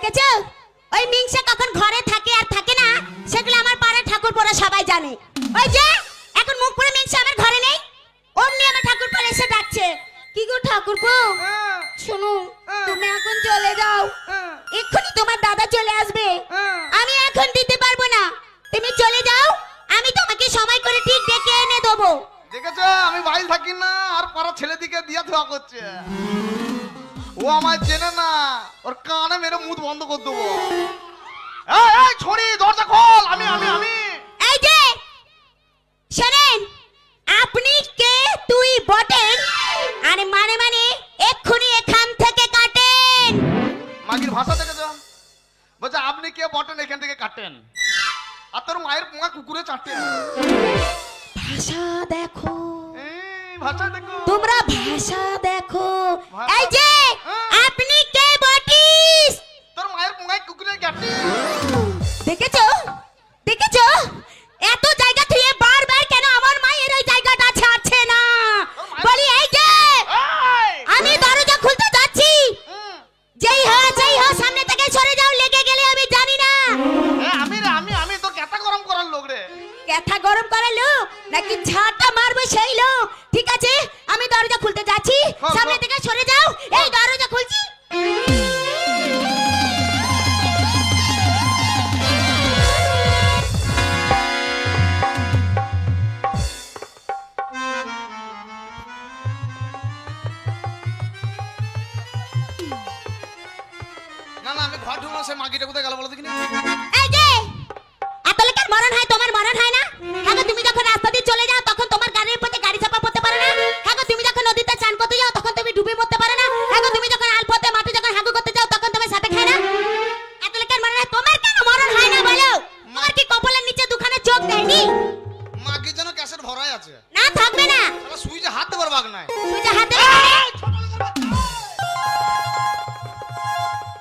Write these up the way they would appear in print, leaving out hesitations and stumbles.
দেখেছো ওই মিংসা কখন ঘরে থাকে আর থাকে না সেগুলো আমার পাড়ার ঠাকুর পড়া সবাই জানে। ওই যে এখন মুখ পুরো মিংসা আমার ঘরে নেই, অমনি আমার ঠাকুর পড়া এসে ডাকছে, কি গো ঠাকুরপো শোনো তুমি এখন চলে যাও, এক্ষুনি তোমার দাদা চলে আসবে, আমি এখন দিতে পারবো না, তুমি চলে যাও, আমি তোমাকে সময় করে ঠিক ডেকে এনে দেবো। দেখেছো আমি বাইরে থাকি না আর পাড়া ছেলেদিকে দিয়া ধোয়া করছে, ও আমায় চেনে না, ওর কানে মেরে মুখ বন্ধ করে দেবো। এই ছড়ি দরজা খোল, আমি আমি আমি এই যে শোনেন, আপনি কে তুই বটেন, আরে মানে মানে এক্ষুনি এখান থেকে কাটেন। মাগির ভাষা দেখেছো, বলছে আপনি কে বটেন এখান থেকে কাটেন, আর তোর মায়ের পোঙা কুকুরে চাটেন। ভাষা দেখো, এই ভাষা দেখো, তোমরা ভাষা দেখো। এই যে আপনি কে বটিস, তোর মায়ের পোঙায় কুকুরে কাটে। দেখেছো দেখেছো, এত জায়গা থেকে বারবার কেন আমার মায়ের ওই জায়গাটা ছাড়ছে না, বলি এই যে আমি দরজা খুলতে যাচ্ছি, যেই হো সামনে থেকে সরে যাও, লেগে গেলে আমি জানি না। আমি রে আমি আমি তোর ক্যাটা গরম করার লোক রে। ক্যাথা গরম করার লোক নাকি ঝাঁটা মারবে সেই লোক? ঠিক আছে আমি দরজা খুলতে যাচ্ছি, সামনে থেকে সরে যাও, এই দরজা খুলছি। না না আমি ঘর ঢুকলাম, সে মাগিটা কোথায় গেল বলো দেখিনি। এই যে এত লোকের মরণ হয়, তোমার মরণ হয় না? হ্যাঁ গো, তুমি যখন রাস্তা দিয়ে চলে যাও তখন তোমার গাড়ির পথে গাড়ি চাপা পড়তে পারে না? হ্যাঁ গো, তুমি যখন নদীতে চান করতে যাও তখন তুমি ডুবে মরতে পারে না? হ্যাঁ গো, তুমি যখন আলপথে মাঠে যখন হাগু করতে যাও তখন তুমি সাপে খায় না? এত লোকের মরণ হয়, তোমার কেন মরণ হয় না বলো? তোমার কি কপালের নিচে দুখানা চোখ দেয়নি? মাগি যেন ক্যাসেট ভরাই আছে, না থাকবে না, শালা সুইচে হাত দেবার বাগ নাই। তুই যে হাতে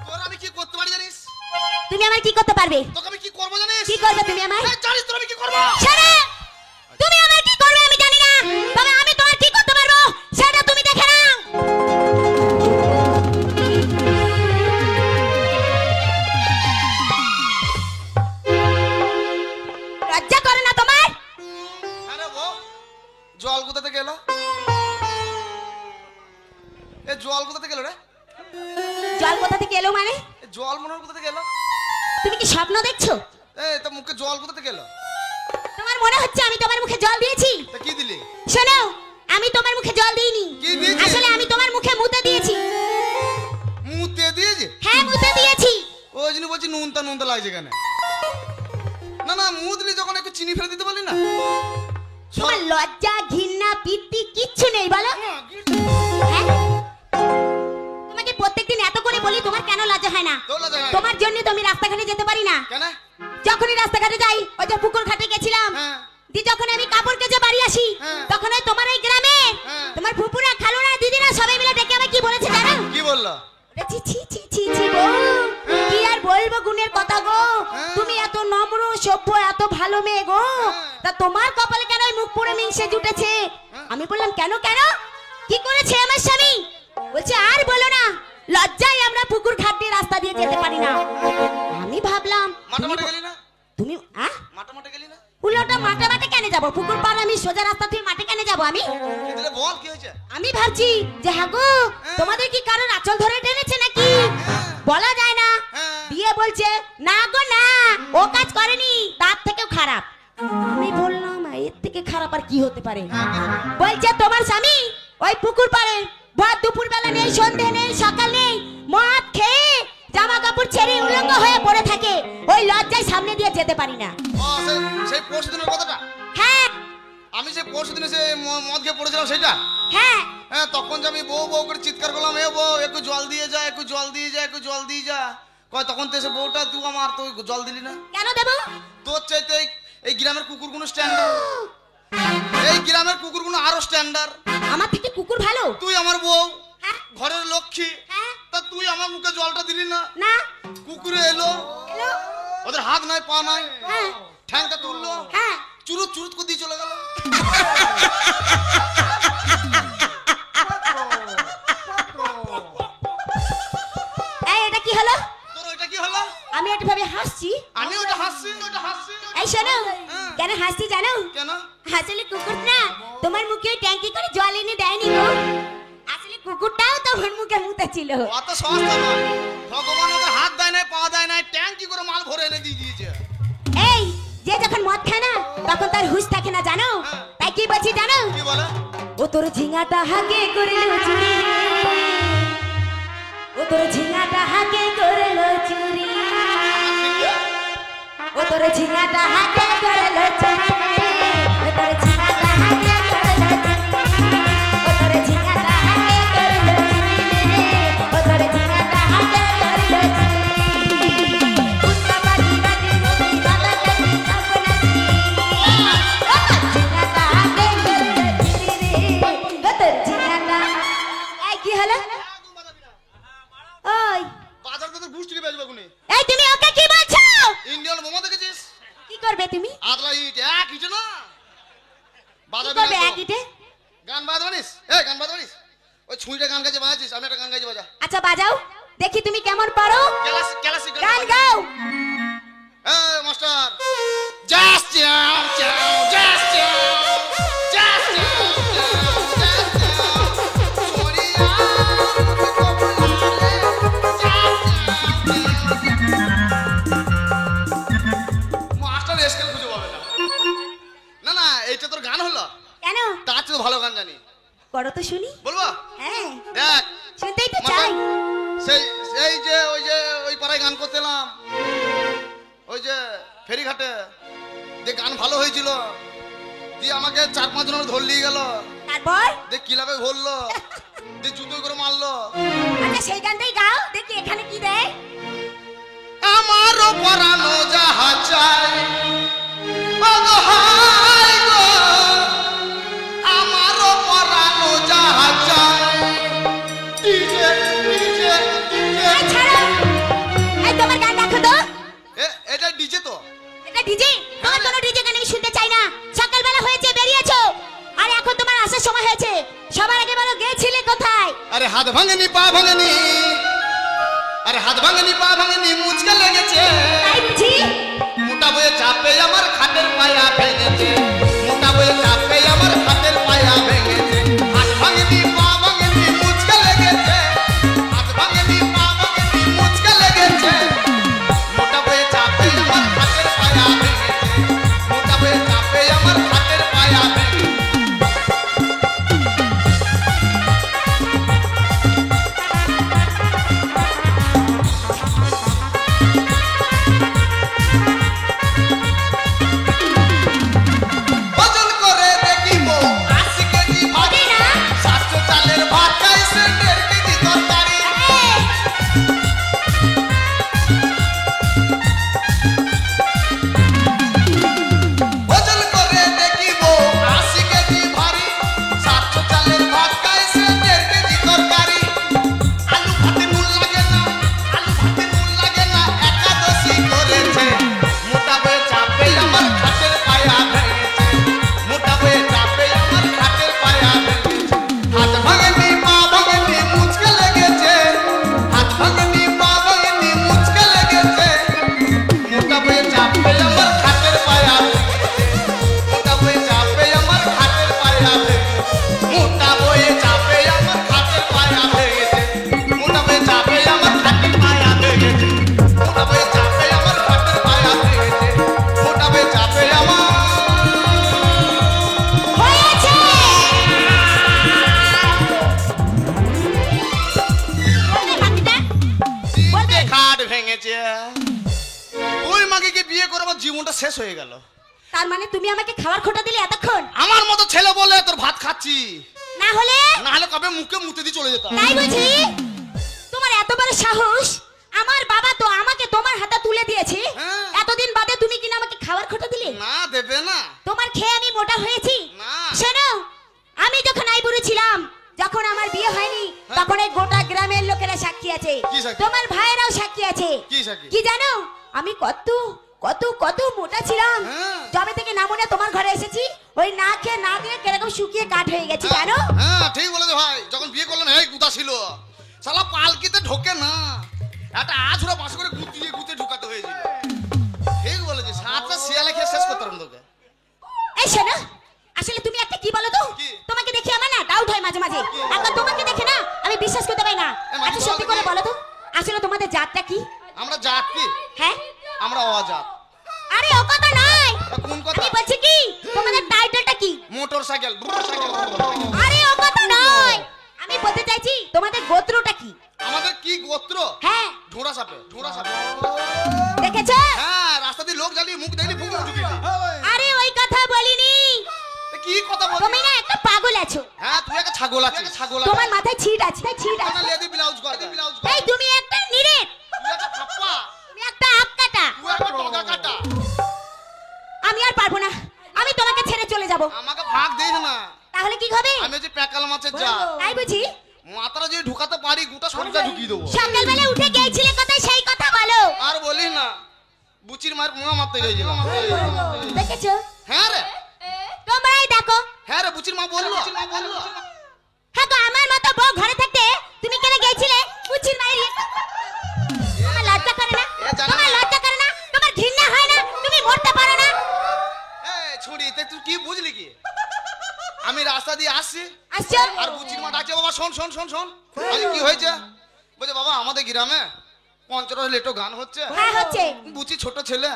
তোর আমি কি করতে পারি জানিস? তুমি আমার কি করতে পারবে? তোকে আমি কি করবো জানিস? কি করবে তুমি আমার? এই জানিস তোর আমি কি করবো? শোনো, তুমি আমার কি করবে আমি জানি না, তবে আমি তোমার কি করতে পারবো সেটা তুমি দেখে নাও। লজ্জা করে না তোমার? আরে ও জল কোথা থেকে এলো? এ জল কোথা থেকে এলো রে? জল কোথা থেকে এলো মানে? এ জল মনে হয় কোথা থেকে এলো? তুমি কি স্বপ্ন দেখছো? এই তো মুখে জল কোথা থেকে এলো? তোমার মনে হচ্ছে আমি তোমার মুখে জল দিয়েছি? তা কি দিলি? শোনো, আমি তোমার মুখে জল দিইনি, কি দিয়েছিস? আসলে আমি তোমার মুখে মুতে দিয়েছি। মুতে দিয়েছে? হ্যাঁ মুতে দিয়েছি। ওই জন্য বলছি নুনতা নুনতা লাগছে কেন? না না মুদলি যখন একটু চিনি ফেলে দিতে পারলি না? তোমার লজ্জা ঘৃণা পিত্তি কিচ্ছু নেই বলো? হ্যাঁ? তোমাকে প্রত্যেকদিন এত করে বলি, তোমার কেন লজ্জা হয় না? তোর লজ্জা হয় না? তোমার জন্য তো আমি রাস্তাঘাটে যেতে পারি না। কেন? যখনই রাস্তাঘাটে যাই, ওই যে পুকুর ঘাটে গেছিলাম, হ্যাঁ। দি যখন আমি কাপড় কেচে বাড়ি আসি, হ্যাঁ। তখন ওই তোমার এই গ্রামে হ্যাঁ। তোমার ফুপুরা খালুরা দিদিরা সবাই মিলে ডেকে আমায় কি বলেছে জানো? কি বললো? ছি ছি ছি ছি ছি গো, কি আর বলবো গুণের কথা গো, হ্যাঁ। তুমি এত নম্র সভ্য এত ভালো মেয়ে গো, তা তোমার কপালে কেন ওই মুখ পুরো মিংসে জুটেছে? আমি বললাম কেন কেন, কি করেছে আমার স্বামী? বলছে আর বলো না, লজ্জায় আমরা পুকুর ঘাট দিয়ে রাস্তা দিয়ে যেতে পারি না। আমি ভাবলাম মাঠে মাঠে গেলি না? তুমি মাঠে মাঠে গেলি না? উল্টোটা মাঠে মাঠে কেন যাবো? পুকুর পাড় আমি সোজা রাস্তা থেকে মাঠে কেন যাবো আমি? কি দিলে বল কি হয়েছে? আমি ভাবছি যে হ্যাঁ গো, তোমাদের কি কারোর আঁচল ধরে টেনেছে নাকি? বলা যায় না। হ্যাঁ। দিয়ে বলছে না গো না, ও কাজ করেনি, তার থেকেও খারাপ। আমি বললাম এর থেকে খারাপ আর কি হতে পারে? বলছে তোমার স্বামী ওই পুকুর পাড়ে ভর দুপুর বেলা নেই, সন্ধে নেই, সকাল নেই, মদ খেয়ে জামা কাপড় ছেড়ে উলঙ্গ হয়ে পড়ে থাকে, ওই লজ্জায় সামনে দিয়ে যেতে পারি না। ও সেই পরশু দিনের কথাটা? হ্যাঁ আমি সেই পরশু দিনে সে মদ খেয়ে পড়েছিলাম সেটা? হ্যাঁ, হ্যাঁ তখন যে আমি বউ বউ করে চিৎকার করলাম, এ বউ একটু জল দিয়ে যা, একটু জল দিয়ে যা, একটু জল দিয়ে যা, কয় তখন তো এসে বউটা তুই আমার তুই জল দিলি না। কেন দেবো? তোর চাইতে এই গ্রামের কুকুরগুলো স্ট্যান্ডার্ড, এই গ্রামের কুকুরগুলো আরো স্ট্যান্ডার্ড। আমার থেকে কুকুর ভালো? তুই আমার বউ, হ্যাঁ ঘরের লক্ষ্মী, হ্যাঁ, তা তুই আমার মুখে জলটা দিলি না। না কুকুরে এলো, এলো, ওদের হাত নাই পা নাই, হ্যাঁ ঠ্যাংটা তুললো, হ্যাঁ, চুরুত চুরুত করে দিয়ে চলে গেল। এই এটা কি হলো? তোর ওইটা কি হলো? কেন হাসছি জানো? কেন? আসলে কুকুর না তোমার মুখে ট্যাঙ্কি করে জল এনে দেয়নি গো, আসলে কুকুরটাও তোমার মুখে মুতেছিল। অত সস্তা নয়, ভগবান ওদের হাত দেয় নাই, পা দেয় নাই, ট্যাঙ্কি করে মাল ভরে এনে দিয়ে দিয়েছে। এই যে যখন মদ খায় না তখন তার হুঁশ থাকে না জানো, তাই কি বলছি জানো? কি বলে? ও তোর ঝিঙাটা হাগে করলো চুরি, ও তোর ঝিঙাটা হাগে করলো চুরি, ও তোর ঝিঙাটা হাগে করলো চুরি, ও তোর ঝিঙাটা হাগে করলো চুরি, ও তোর ঝিঙাটা হাগে করলো চুরি, ও তোর ঝিঙাটা হাগে করলো চুরি। কুত্তা পাখি রাতে রবি বাবা কাছে সপনাছি, ও তোর ঝিঙাটা হাগে করলো চুরি রে, ও তোর ঝিঙাটা। এই কি হলো? ওই বাজার থেকে গুষ্টিকে বেচবে কোনে? এই তুমি ওকে কি বলছো? ইন্ডিয়ান মোমো দেখেছিস? কি করবে তুমি? আদলা ইট এক ইট না। কি বাজার করবে একইটে? গান বাজানিস? এই গান বাজানিস? ওই ছুঁইটা গান গাইছে বাজাছিস, আমি একটা গান গাইছি বাজা। আচ্ছা বাজাও দেখি তুমি কেমন পারো। ক্লাসিক গান গাও। এই মাস্টার, জাস্ট চাও চাও, জাস্ট চাও, জাস্ট চাও চাও, জাস্ট চাও, সরিয়া মাস্টার স্কেল খুঁজে পাবে না। না না, এইটা তোর গান হলো? কেন? তার চেয়ে ভালো গান জানি। করো তো শুনি। বলবো? হ্যাঁ দেখ, শুনতেই তো চাই। সেই সেই যে ওই পাড়ায় গান করতেলাম, ওই যে ফেরিঘাটে, যে গান ভালো হয়েছিল, দিয়ে আমাকে 4-5 জন ধরে নিয়ে গেল, তারপর দেখ কিলাবে ধরলো, দিয়ে জুতো করে মারলো। আচ্ছা সেই গানটাই গাও দেখি এখানে কি দেয়। আমারও পরানো যাহা চাই, ওগো হাই গো, আমারও পরানো যাহা চাই, ডিজে ডিজে ডিজে। এই ছাড়ো, এই তোমার গান রাখো তো। এটা ডিজে তো? এটা ডিজে? তোমার কোনো ডিজে গান আমি শুনতে চাই না। সকালবেলা হয়েছে বেরিয়েছো, আর এখন তোমার আসার সময় হয়েছে। সবার আগে বলো গেছিলে কোথায়? আরে হাত ভাঙেনি পা ভাঙেনি, আরে হাত ভাঙেনি পা ভাঙেনি, মুচকে লেগেছে। তাই বুঝি? মোটা বয়ে চাপে আমার খাটের পায়া ভেঙেছে, মোটা বয়ে চাপে আমার খাটের পায়া ভেঙেছে। হাত ভাঙেনি পা ভাঙেনি, মুচকে লেগেছে, হাত ভাঙেনি পা ভাঙেনি, মুচকে লেগেছে। মোটা বয়ে চাপে আমার খাটের পায়া ভেঙেছে, মোটা বয়ে চাপে আমার খাটের পায়া ভেঙেছে। ওজন করে দেখিব 80 কেজি ভারী, না 700 চালের ভাত খাইছে 1.5 কেজি তরকারি। ওজন করে দেখিব 80 কেজি ভারী, 700 চালের ভাত খাইছে 1.5 কেজি তরকারি। আলু ভাতে নুন লাগে না, আলু ভাতে নুন লাগে না, একাদশী করেছে। মোটা বয়ে চাপে আমার খাটের পায়া ভেঙেছে, মোটা বয়ে চাপে আমার খাটের পায়া ভেঙেছে। হাত ভাঙেনি পা ভাঙেনি, মুচকে লেগেছে, হাত ভাঙেনি পা ভাঙেনি, মুচকে লেগেছে। মোটা বয়ে চাপে আমার খাটের পায়া ভেঙেছে, মোটা বয়ে চাপে আমার খাটের পায়া ভেঙেছে, মোটা বয়ে চাপে আমার খাটের পায়া ভেঙেছে, মোটা বয়ে চাপে আমার খাটের পায়া ভেঙেছে, মোটা বয়ে চাপে আমার খাটের পায়া ভেঙেছে, মোটা বয়ে চাপে আমার। হয়েছে। বলবে বাকিটা? বলবে? খাট ভেঙেছে। ওই মাগিকে বিয়ে করে আমার জীবনটা শেষ হয়ে গেল। তার মানে তুমি আমাকে খাবার খোটা দিলে এতক্ষণ? আমার মতো ছেলে বলে তোর ভাত খাচ্ছি, না হলে? না হলে কবে মুখে মুতে দিয়ে চলে যেতাম। তাই বুঝি? তোমার এত বড় সাহস! আমার বাবা তো আমাকে তোমার হাতে তুলে দিয়েছে, হ্যাঁ। এতদিন বাদে তুমি কিনা আমাকে খাবার খোটা দিলে? না দেবে না। তোমার খেয়ে আমি মোটা হয়েছি? না। শোনো, আমি যখন আইবুড়ো ছিলাম, যখন আমার বিয়ে হয়নি, তখন এই গোটা গ্রামের লোকেরা সাক্ষী আছে, কি সাক্ষী? তোমার ভাইয়েরাও সাক্ষী আছে। কি সাক্ষী? কি জানো আমি কত কত কত মোটা ছিলাম। হ্যাঁ। যবে থেকে নামুনে তোমার ঘরে এসেছি, ওই না খেয়ে না দিয়ে কিরকম শুকিয়ে কাঠ হয়ে গেছি জানো? হ্যাঁ ঠিক বলেছে ভাই, যখন বিয়ে করলেন এই গুদা ছিল, শালা পালকিতে ঢোকে না, একটা আছড়া বাস করে গুতিয়ে গুতে ঢুকাতে হয়েছিল। ঠিক বলেছে, সাতটা শিয়ালে খেয়ে শেষ করতে পারবো তোকে। শোনো, আসলে তুমি একটা কি বলো তো, কি? তোমাকে দেখে আমার না ডাউট হয় মাঝে মাঝে, এখন তোমাকে দেখে না আমি বিশ্বাস করতে পারি না। মাঝে আচ্ছা সত্যি বলো করে কি? বলো তো, আসলে তোমাদের জাতটা কি? আমরা জাত কি? হ্যাঁ, আমরা অজাত। আরে ও কথা নয়, তা কোন কথা? আমি বলছি কি তোমাদের টাইটেলটা কি? Motor cycle. আরে ও কথা নয়, আমি বলতে চাইছি তোমাদের গোত্রটা কি? আমাদের কি গোত্র? হ্যাঁ, ঝোড়া সাপে, ঝোড়া সাপে। দেখেছো? হ্যাঁ, রাস্তা দিয়ে লোক জ্বালিয়ে মুখ দেখলি ফুক ঢুকিয়ে দিই। আরে ওই কথা বলিনি, তা কি কথা বলছিস? তুমি না একটা পাগল আছো, হ্যাঁ, তুই একটা ছাগল আছিস। ছাগল আছিস। তোমার মাথায় ছিট আছে, ছিট আছে। না লেদি ব্লাউজ কর, ব্লাউজ কর। এই তুমি একটা নিরেট, তুই একটা খাপ্পা, তুমি একটা আক্কাটা। তুই একটা ডগা কাটা। আমি আর পারবো না, আমি তোমাকে ছেড়ে চলে যাব। আমাকে ভাগ দিস না। তাহলে কি হবে? আমি হচ্ছে প্যাকাল মাছের যা। তাই বুঝি? মাথাটা যদি ঢুকাতে পারি গোটা শরীরটা ঢুকিয়ে দেবো। সকালবেলা উঠে গিয়েছিলে কোথায় সেই কথা বলো। আর বলিস না, বুচির মায়ের পোঙা মারতে গেছিলাম। দেখেছো? হ্যাঁ রে, তোমরাই দেখো। হ্যাঁ রে, বুচির মা বললো। হ্যাঁ গো, আমার মতো বউ ঘরে থাকতে তুমি কেন গিয়েছিলে উচির মায়ের ইয়ে? তোমার লজ্জা করে না? এ জানা তোমার না। লজ্জা করে না? তোমার ঘৃণা হয় না? তুমি মরতে পারো না? এই ছুরি, তা তুই কি বুঝলি কি? আমি রাস্তা দিয়ে আসছি আসছো? আর বুচির মা ডাকছে, বাবা শোন শোন শোন শোন। আমি কি হয়েছে? বলছে বাবা আমাদের গ্রামে পঞ্চরস লেটো গান হচ্ছে। হ্যাঁ হচ্ছে। বুচি ছোট ছেলে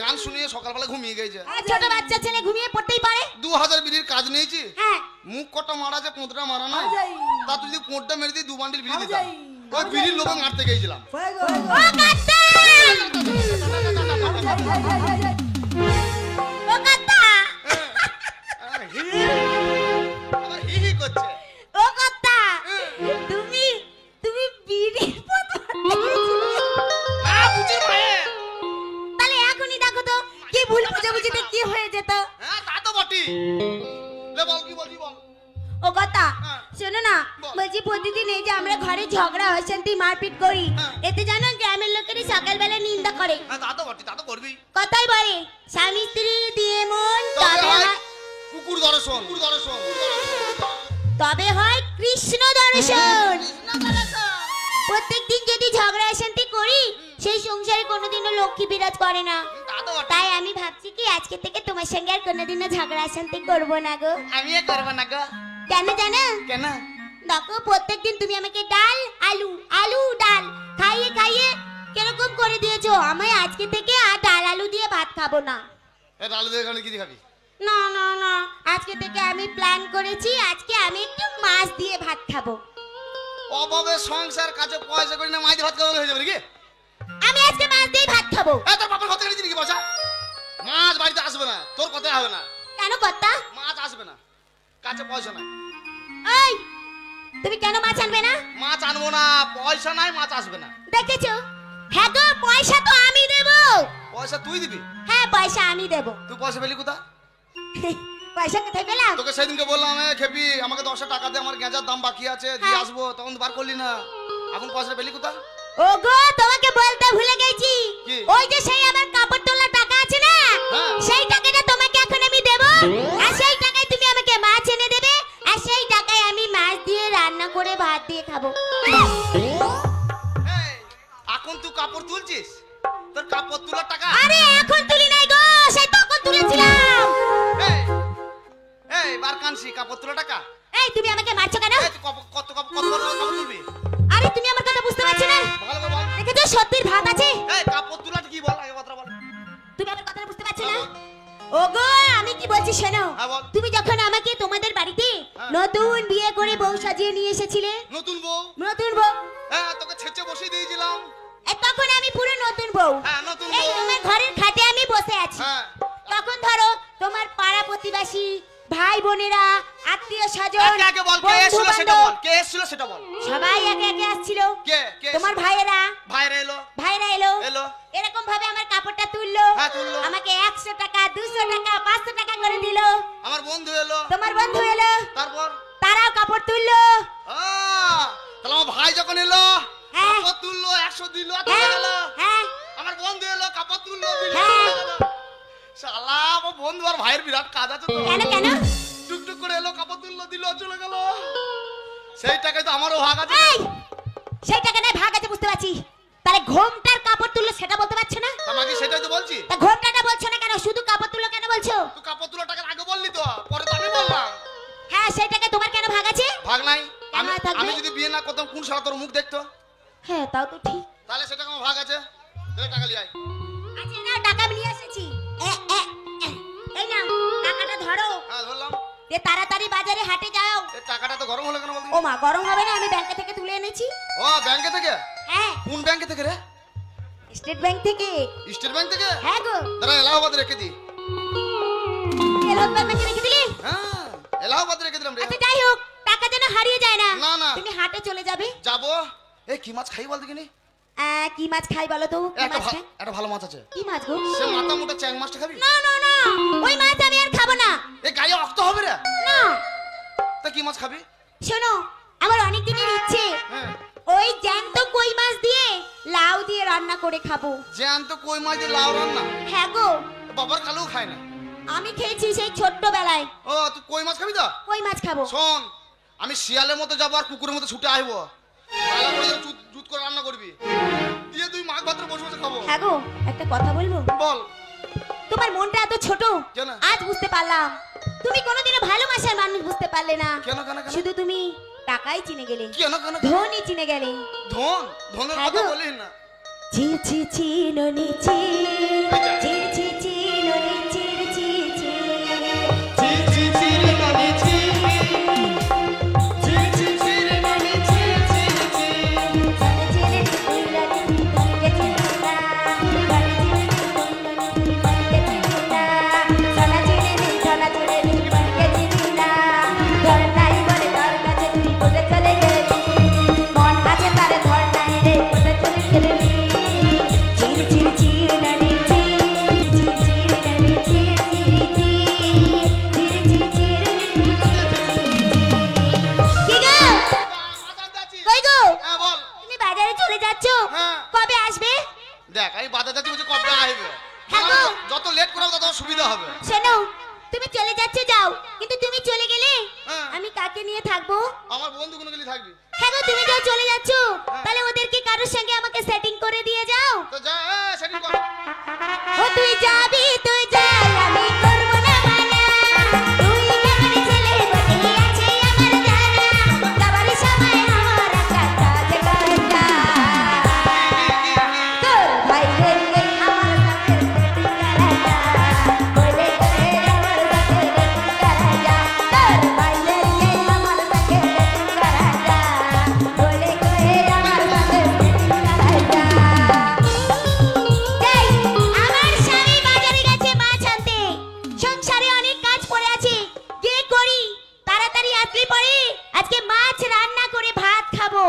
গান শুনিয়ে সকালবেলা ঘুমিয়ে গেছে। আর ছোট বাচ্চা ছেলে ঘুমিয়ে পড়তেই পারে। 2000 বিড়ির কাজ নিয়েছি। হ্যাঁ। মুখ কটা মারা আছে, কোঁতটা মারা নাই। তা তুই যদি কোঁতটা মেরে দিয়ে 2 বান্ডিল বিড়ি দিতাম। ওই বিড়ির লোভে মারতে গেছিলাম। ও কাত্তা! ও কাত্তা! আবার হি হি করছে। ও কাত্তা! তুমি বিড়ির বোতল না বুচির মায়ে। তাহলে এখনই দেখো তো কি ভুল বুঝাবুঝিতে কি হয়ে যেত। হ্যাঁ তা তো বটি। লে বল কি বলছি বল। ও কথা হ্যাঁ। শোনো না, বল। বলছি প্রতিদিন এই যে আমরা ঘরে ঝগড়া অশান্তি মারপিট করি, হ্যাঁ। এতে জানো গ্রামের লোকেরই সকালবেলা নিন্দা করে। হ্যাঁ তা তো বটি, তা তো করবি। কথাই বলে স্বামী স্ত্রী দিয়ে মন তবে তবে হয় হয়, কুকুর দর্শন, কুকুর দর্শন। তবে হয় কৃষ্ণ দর্শন। প্রত্যেকদিন যদি ঝগড়া অশান্তি করি সেই সংসারে কোনোদিনও লক্ষ্মী বিরাজ করে না। তা তো বটি। তাই আমি ভাবছি কি আজকে থেকে তোমার সঙ্গে আর কোনোদিনও ঝগড়া অশান্তি করবো না গো। আমিও করব না গো। কেন জানো? কেন? দেখো প্রত্যেকদিন তুমি আমাকে ডাল আলু আলু ডাল খাইয়ে খাইয়ে কিরকম করে দিয়েছো, আমি আজকে থেকে আর ডাল আলু দিয়ে ভাত খাবো না। এ ডাল দিয়ে খালি কি দিয়ে খাবি? না না না, আজকে থেকে আমি প্ল্যান করেছি আজকে আমি একটু মাছ দিয়ে ভাত খাবো। অভাবে সংসার কাছে পয়সা করি না, মাইতে ভাত খাওয়া হয়ে যাবে নাকি? আমি আজকে মাছ দিয়ে ভাত খাবো। এ তোর বাপের কথা গেলি নাকি পয়সা? মাছ বাড়িতে আসবে না, তোর কথাই হবে না। কেন কর্তা? মাছ আসবে না, কাছে পয়সা নাই। এই তুমি কেন মাছ আনবে না? মাছ আনবো না, পয়সা নাই, মাছ আসবে না। দেখেছো? হ্যাঁ গো, পয়সা তো আমি দেবো। পয়সা তুই দিবি? হ্যাঁ পয়সা আমি দেবো। তুই পয়সা পেলি কোথা? পয়সা কোথায় পেলাম? তোকে সেদিনকে বললাম খেপি আমাকে 10 টাকা দে, আমার গেঁজার দাম বাকি আছে, দিয়ে হ্যাঁ। আসবো, তখন তো বার করলি না। এখন পয়সা পেলি কোথা? ওগো তোমাকে বলতে ভুলে গেছি, কি? ওই যে সেই আমার কাপড় তোলার টাকা আছে না, হ্যাঁ। সেই টাকাটা তোমাকে এখন আমি দেব, আর সেই টাকায় তুমি আমাকে মাছ এনে দেবে, আর সেই টাকায় আমি মাছ দিয়ে রান্না করে ভাত দিয়ে খাবো। এই, এখন তুই কাপড় তুলছিস? তোর কাপড় তোলার টাকা? আরে এখন তুলি নাই গো, সেই তখন তুলেছিলাম। এই, এই বার কানছি কাপড় তোলার টাকা? এই তুমি আমাকে মারছো কেন? এই, তুই কত বড় কাপড় তুলবি? আরে তুমি আমার কথা বুঝতে পারছো না? ভালো করে বল। দেখেছো সত্যির ভাত আছে? এই কাপড় তোলাটা কি বল, আগে কথা বল। তুমি আমার কথাটা বুঝতে পারছো না? ওগো আমি কি বলছি শোনো, হ্যাঁ, বল। তুমি যখন আমাকে তোমাদের বাড়িতে হ্যাঁ। নতুন বিয়ে করে বউ সাজিয়ে নিয়ে এসেছিলে, নতুন বউ? নতুন বউ, হ্যাঁ তোকে ছেঁচে বসিয়ে দিয়েছিলাম। তখন আমি পুরো নতুন বউ, হ্যাঁ নতুন এই বউ। তোমার ঘরের খাটে আমি বসে আছি। হ্যাঁ তখন ধরো তোমার পাড়া প্রতিবেশী ভাই বোনেরা আত্মীয় স্বজন আগে আগে বল, কে এসেছিল সেটা বল, কে এসেছিল সেটা বল। সবাই একে একে আসছিল। কে কে তোমার এসেছিল? ভাইয়েরা ভাইরা এলো। ভাইরা এলো। এরকম ভাবে আমার কাপড়টা তুললো, হ্যাঁ, তুললো। আমাকে 100 টাকা 200 টাকা 500 টাকা করে দিল। আমার বন্ধু এলো। তোমার বন্ধু এলো, তারপর তারাও কাপড় তুললো। তাহলে আমার ভাই যখন এলো হ্যাঁ। কাপড় তুললো, 100 দিল, হ্যাঁ গেল। হ্যাঁ আমার বন্ধু এলো কাপড় তুললো, দিল, হ্যাঁ। গেল। শালা আমার বন্ধু আর ভাইয়ের বিরাট কাজ আছে তো। কেন কেন? টুকটুক করে এলো কাপড় তুললো, দিল, চলে গেল। সেই টাকায় তো আমারও ভাগ আছে। এই সেই টাকা নাই ভাগ আছে বুঝতে পারছি, তাহলে ঘোমটার কাপড় তুললো সেটা বলতে পারছো না? আমাকে সেটাই তো বলছি। তা ঘোমটাটা বলছো না কেন, শুধু কাপড় তুললো কেন বলছো? তুই কাপড় তোলার টাকার আগে বললি তো পরে তো আমি বললাম হ্যাঁ সেই টাকা তোমার কেন ভাগ আছে? ভাগ নাই আমি আমার থাকবে? আমি যদি বিয়ে না করতাম কোন সারা তোর মুখ দেখতো হ্যাঁ তাও তো ঠিক। তাহলে সেটা আমার ভাগ আছে দে টাকা লিয়ে আয় আচ্ছা না টাকা আমি নিয়ে এসেছি। এই নাও টাকাটা ধরো, হ্যাঁ ধরলাম যে তাড়াতাড়ি বাজারে হাটে যাও। এই টাকাটা তো গরম হলো কেন বলতো ও মা গরম হবে না, আমি ব্যাংক থেকে তুলে এনেছি। ও ব্যাংকে থেকে হ্যাঁ কোন ব্যাংকে থেকে রে স্টেট ব্যাংক থেকে। স্টেট ব্যাংক থেকে হ্যাঁ গো দাঁড়া এলাহাবাদ রেখে দি এলাহাবাদ ব্যাংকে রেখে দিলি? হ্যাঁ এলাহাবাদ রেখে দিলাম রে আচ্ছা যাই হোক টাকা যেন হারিয়ে যায় না। না, না। তুমি হাটে চলে যাবে। যাবো এই কি মাছ খাই বল দেখিনি কি মাছ খাই বলো তো? কি মাছ খাই? একটা ভালো মাছ আছে কি মাছ গো? সে মাথা মোটা চ্যাং মাছটা খাবি না না না ওই মাছ আমি আর খাবো না। এই গায়ে অক্ত হবে রে না তা কি মাছ খাবি শোনো আমার অনেক দিনের ইচ্ছে হ্যাঁ ওই জ্যান্ত কই মাছ দিয়ে লাউ দিয়ে রান্না করে খাবো। জ্যান্ত কই মাছ দিয়ে লাউ রান্না হ্যাঁ গো বাবার কালেও খায় না আমি খেয়েছি সেই ছোট্টবেলায়। ও তুই কই মাছ খাবি তো কই মাছ খাবো। শোন আমি শিয়ালের মতো যাবো আর কুকুরের মতো ছুটে আসবো ভালো করে যেন জুত করে রান্না করবি দিয়ে তুই মাছ ভাত বসে বসে খাবো হ্যাঁ গো একটা কথা বলবো? বল তোমার মনটা এত ছোট কেন? আজ বুঝতে পারলাম। তুমি কোনোদিনও ভালোবাসার মানুষ বুঝতে পারলে না। কেন কেন কেন শুধু তুমি টাকাই চিনে গেলে, কেন কেন ধনই চিনে গেলে। ধনের হ্যাঁ কথা গো। বলিস না চি চি চিননি চি চি চি চিননি চির চি চি চি চি চি রে নানি চি চি চি চি রে নানি চি চি চি চলে চলে চিননি তুই চিননা চলে চলে চিননি তুই চিননা চলে চলে চিননা ধর নাই বলে ধর কাছে তুই বলে চলে গেলি মন আছে তারে ধর নাই রে বলে চলে গেলি চির চির চিরনি চির চির চিরনি চির চির চির চির চির কি গো বাজার যাচ্ছি কই গো হ্যাঁ বল তুমি বাজারে চলে যাচ্ছো? হ্যাঁ। কবে আসবে? দেখ আমি বাজার যাচ্ছি বলছি কবে আসবে হ্যাঁ গো। যত লেট করাবো তত সুবিধা হবে শোনো তুমি চলে যাচ্ছ যাও, কিন্তু তুমি চলে গেলে হ্যাঁ। আমি কাকে নিয়ে থাকবো? আমার বন্ধু কোনো গেলি থাকবি হ্যাঁ গো তুমি যাও চলে যাচ্ছ, তাহলে ওদেরকে কারোর সঙ্গে আমাকে সেটিং করে দিয়ে যাও। তো যা সেটিং কর ও তুই যাবি তুই যাই আমি করব না মানা, তুই কেমন ছেলে বলি আছে আমার জানা, যাবার সময় আমার একটা কাজ করতা তোর ভাই রে আমার সাথে সেটিং করা বলে করে আমার সাথে সেটিং করা তোর ভাই রে আমার সাথে সেটিং করা বলে করে আমার সাথে সেটিং করা এই আমার স্বামী বাজারে গেছে মাছ আনতে, সংসারে অনেক কাজ পড়ে আছে গিয়ে করি, তাড়াতাড়ি আসলে পরে আজকে মাছ রান্না করে ভাত খাবো।